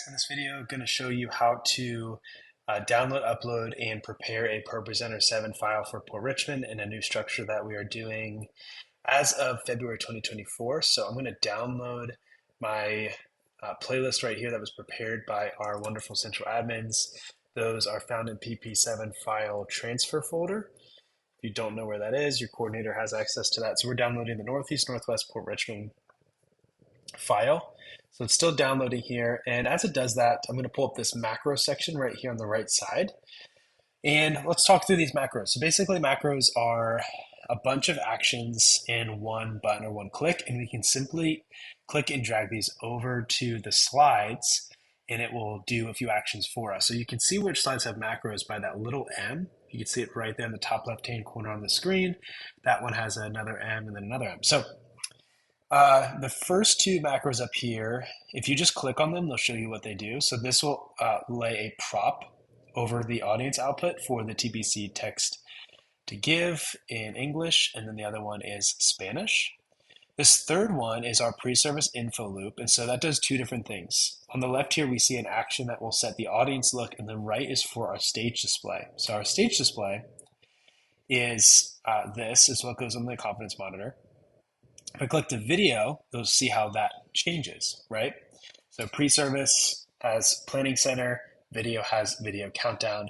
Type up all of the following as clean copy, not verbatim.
In this video, I'm going to show you how to download, upload, and prepare a ProPresenter 7 file for Port Richmond in a new structure that we are doing as of February 2024. So I'm going to download my playlist right here that was prepared by our wonderful central admins. Those are found in PP7 file transfer folder. If you don't know where that is, your coordinator has access to that. So we're downloading the Northeast Northwest Port Richmond file. So it's still downloading here. And as it does that, I'm going to pull up this macro section right here on the right side. And let's talk through these macros. So basically macros are a bunch of actions in one button or one click, and we can simply click and drag these over to the slides and it will do a few actions for us. So you can see which slides have macros by that little M. You can see it right there in the top left-hand corner on the screen. That one has another M and then another M. So the first two macros up here, if you just click on them, they'll show you what they do. So this will lay a prop over the audience output for the TBC text to give in English, and then the other one is Spanish. This third one is our pre-service info loop, and so that does two different things. On the left here, we see an action that will set the audience look, and the right is for our stage display. So our stage display is this is what goes on the confidence monitor. If I click the video, you'll see how that changes, right? So pre-service has planning center, video has video countdown.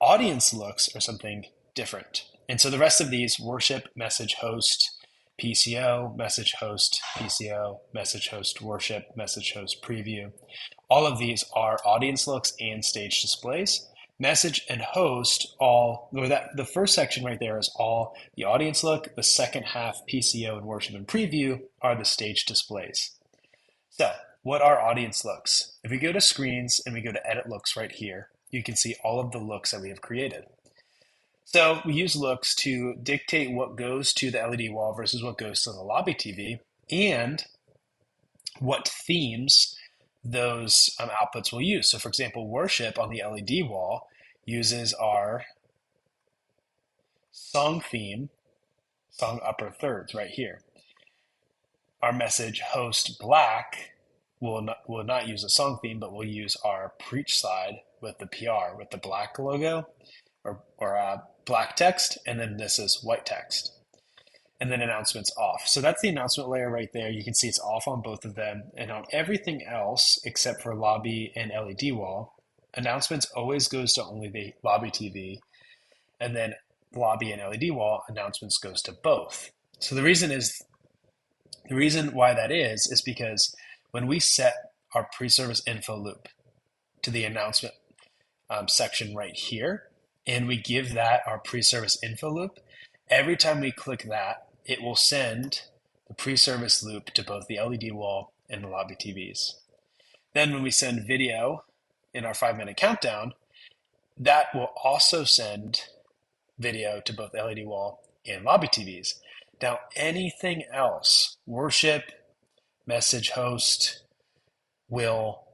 Audience looks are something different. And so the rest of these, worship, message host, PCO, message host, PCO, message host, worship, message host, preview. All of these are audience looks and stage displays. Message and host the first section right there is all the audience look. The second half, PCO and worship and preview, are the stage displays. So what are audience looks? If we go to screens and we go to edit looks right here, you can see all of the looks that we have created. So we use looks to dictate what goes to the LED wall versus what goes to the lobby TV, and what themes those outputs will use. So for example, worship on the LED wall uses our song theme, song upper thirds right here. Our message host black will not use a song theme, but we'll use our preach slide with the PR, with the black logo or black text, and then this is white text. And then announcements off. So that's the announcement layer right there. You can see it's off on both of them. And on everything else, except for lobby and LED wall, announcements always goes to only the lobby TV. And then lobby and LED wall, announcements goes to both. So the reason why that is because when we set our pre-service info loop to the announcement section right here, and we give that our pre-service info loop, every time we click that, it will send the pre-service loop to both the LED wall and the lobby TVs. Then when we send video in our 5-minute countdown, that will also send video to both LED wall and lobby TVs. Now, anything else, worship, message host, will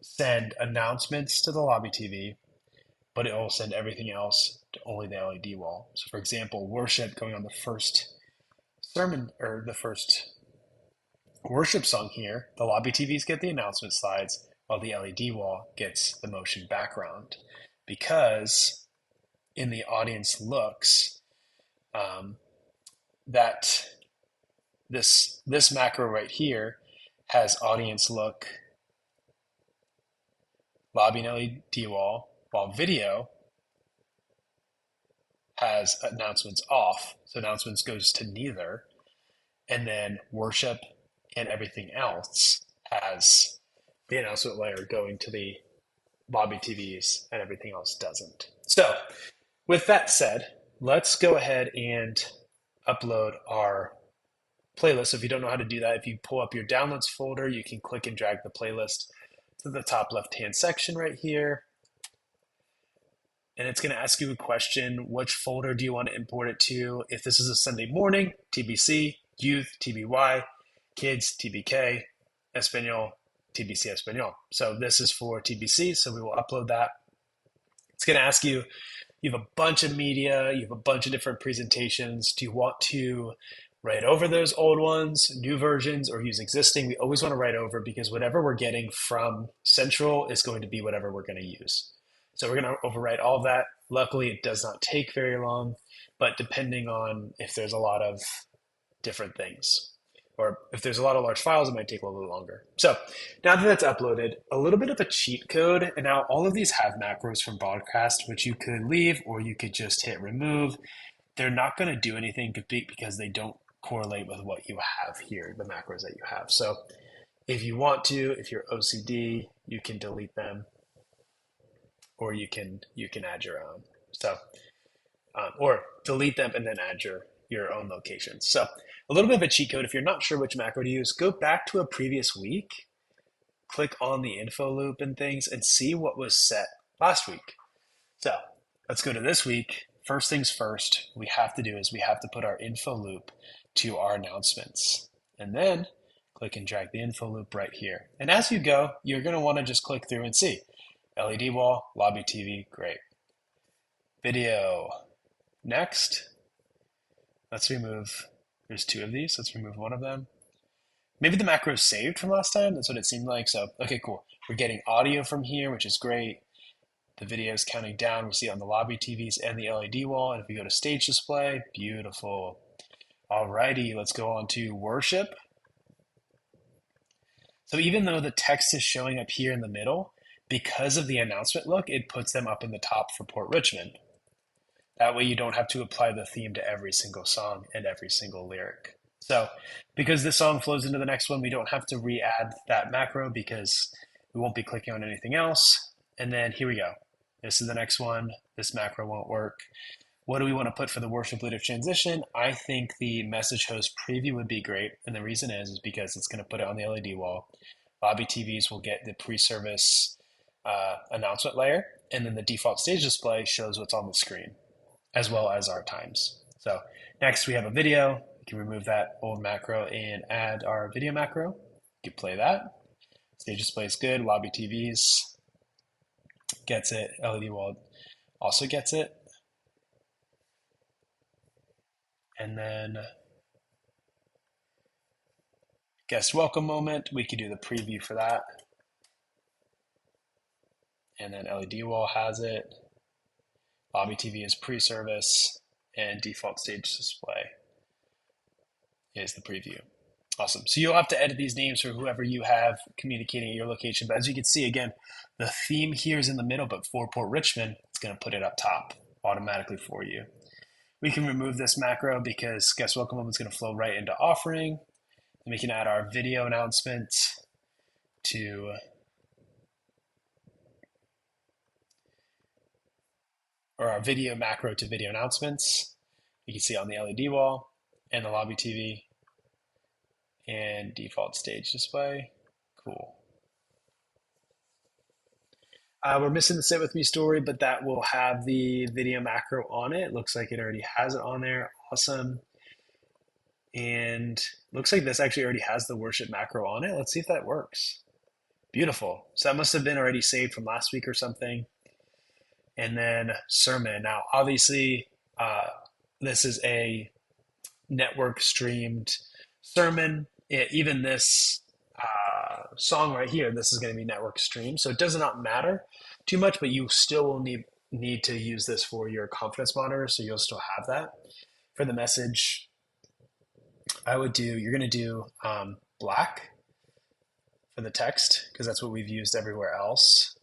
send announcements to the lobby TV, but it will send everything else to only the LED wall. So for example, worship going on the first sermon or the first worship song here, the lobby TVs get the announcement slides while the LED wall gets the motion background, because in the audience looks that this macro right here has audience look, lobby and LED wall, while video has announcements off. So announcements goes to neither. And then worship and everything else has the announcement layer going to the lobby TVs, and everything else doesn't. So with that said, let's go ahead and upload our playlist. So if you don't know how to do that, if you pull up your downloads folder, you can click and drag the playlist to the top left-hand section right here. And it's going to ask you a question: which folder do you want to import it to? If this is a Sunday morning, TBC, youth, TBY, kids, TBK, Espanol, TBC Espanol. So this is for TBC, so we will upload that. It's going to ask you, you have a bunch of media, you have a bunch of different presentations. Do you want to write over those old ones, new versions, or use existing. We always want to write over because whatever we're getting from Central is going to be whatever we're going to use. So we're going to overwrite all of that. Luckily, it does not take very long, but depending on if there's a lot of different things, or if there's a lot of large files, it might take a little bit longer. So now that that's uploaded, a little bit of a cheat code, and now all of these have macros from Broadcast, which you could leave or you could just hit remove. They're not going to do anything because they don't correlate with what you have here, the macros that you have. So if you want to, if you're OCD, you can delete them, or you can add your own. So or delete them and then add your own locations. So a little bit of a cheat code. If you're not sure which macro to use, go back to a previous week, click on the info loop and things, and see what was set last week. So let's go to this week. First things first, we have to do is we have to put our info loop to our announcements. And then click and drag the info loop right here. And as you go, you're going to want to just click through and see. LED wall, lobby TV, great. Video. Next, let's remove, there's two of these. Let's remove one of them. Maybe the macro is saved from last time. That's what it seemed like. So, okay, cool. We're getting audio from here, which is great. The video is counting down. We see on the lobby TVs and the LED wall. And if we go to stage display, beautiful. Alrighty, let's go on to worship. So even though the text is showing up here in the middle, because of the announcement look, it puts them up in the top for Port Richmond. That way you don't have to apply the theme to every single song and every single lyric. So because this song flows into the next one, we don't have to re-add that macro because we won't be clicking on anything else. And then here we go. This is the next one. This macro won't work. What do we want to put for the worship leader transition? I think the message host preview would be great. And the reason is because it's going to put it on the LED wall. Lobby TVs will get the pre-service announcement layer. And then the default stage display shows what's on the screen, as well as our times. So next we have a video. We can remove that old macro and add our video macro. You can play that. Stage display is good. Lobby TVs gets it. LED wall also gets it. And then guest welcome moment, we could do the preview for that. And then LED wall has it. Lobby TV is pre-service, and default stage display is the preview. Awesome. So you'll have to edit these names for whoever you have communicating at your location. But as you can see, again, the theme here is in the middle, but for Port Richmond, it's going to put it up top automatically for you. We can remove this macro because guest welcome moment is going to flow right into offering. And we can add our video announcement to or our video macro to video announcements. You can see on the LED wall and the lobby TV and default stage display. Cool. We're missing the Sit With Me story, but that will have the video macro on it. Looks like it already has it on there. Awesome. And looks like this actually already has the worship macro on it. Let's see if that works. Beautiful. So that must have been already saved from last week or something. And then sermon. Now, obviously, this is a network streamed sermon. Even this song right here, this is going to be network streamed. So it does not matter too much, but you still will need to use this for your confidence monitor. So you'll still have that. For the message, you're going to do black for the text because that's what we've used everywhere else.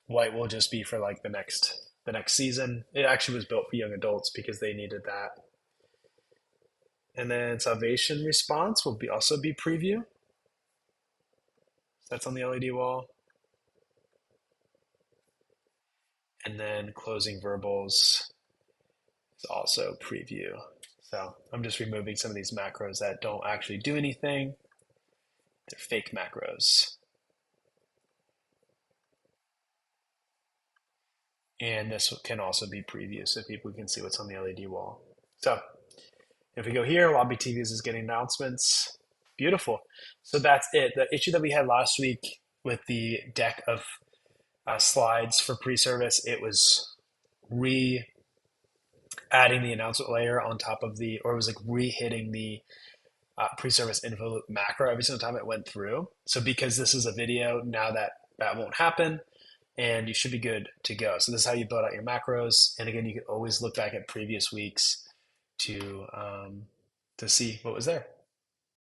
White will just be for like the next season. It actually was built for young adults because they needed that. And then salvation response will also be preview. That's on the LED wall. And then closing verbals is also preview. So I'm just removing some of these macros that don't actually do anything. They're fake macros. And this can also be preview so people can see what's on the LED wall. So if we go here, lobby TVs is getting announcements. Beautiful. So that's it. The issue that we had last week with the deck of slides for pre-service, it was adding the announcement layer on top of the, or it was like re-hitting the pre-service info loop macro every single time it went through. So because this is a video, now that won't happen, and you should be good to go. So this is how you build out your macros. And again, you can always look back at previous weeks to see what was there.